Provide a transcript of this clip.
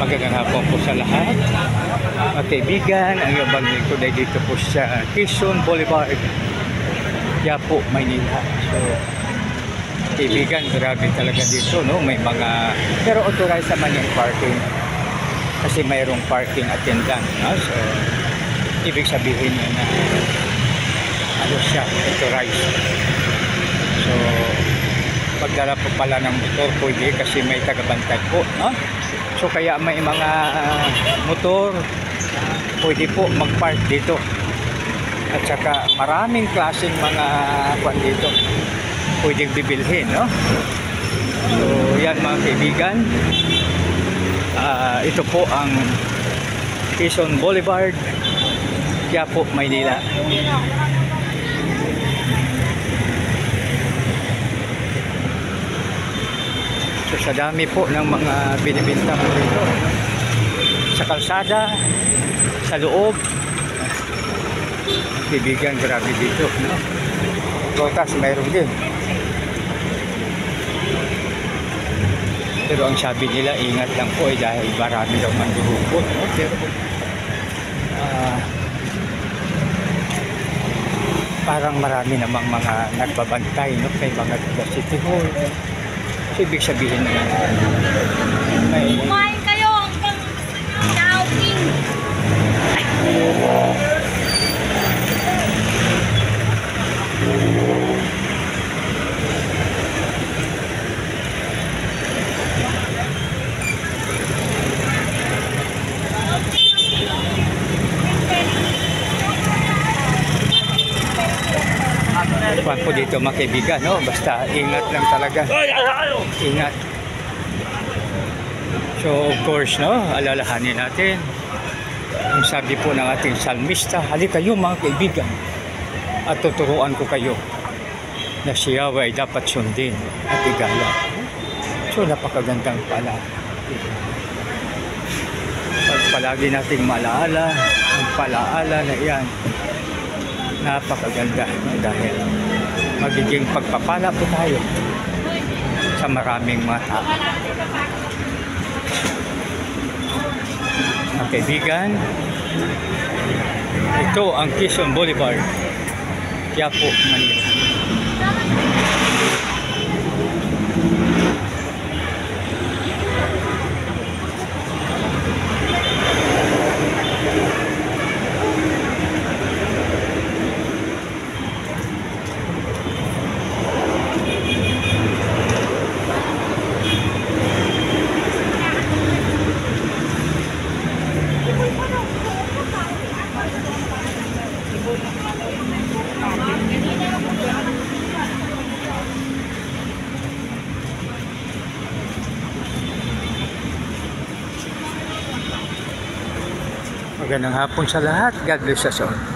Magandang hapon po sa lahat. Mga kaibigan, ang ibang lingkod ay dito po sa Quezon Boulevard, Quiapo, Maynila. So, kaibigan, grabe talaga dito, no? May mga, pero authorized naman yung parking. Kasi mayroong parking attendant, no? So, ibig sabihin na ano siya, authorized. So, pagdala po pala ng motor, pwede kasi may tagabantay po, no? So kaya may mga motor pwede po mag-park dito. At saka maraming klaseng mga kwan dito pwedeng bibilhin, no? So yan mga kaibigan, ito po ang Quezon Boulevard, Quiapo, Maynila. So, sa dami po ng mga binibinta po dito sa kalsada, sa loob. Kaibigan, grabe dito, no? Rotas mayroon din, pero ang sabi nila ingat lang po dahil marami daw mandurukot, no? Pero parang marami namang mga nagbabantay, no? Kay mga City Hall. So, ibig sabihin na may kumain kayo hanggang na-outing. Kuwan po dito mga kaibigan, no? Basta ingat lang talaga. Ingat. So of course, no, alalahanin natin ang sabi po ng ating salmista, halika kayo mga kaibigan at tuturuan ko kayo na si Yahweh ay dapat sundin at igala. So napakagandang pala. Pag palagi nating malaala ang palaala na iyan, napakaganda, no? Dahil magiging pagpapala po tayo sa maraming mga tao. Mga kaibigan, ito ang Quezon Boulevard, Quiapo, Manila. Magandang hapon sa lahat. God bless us all.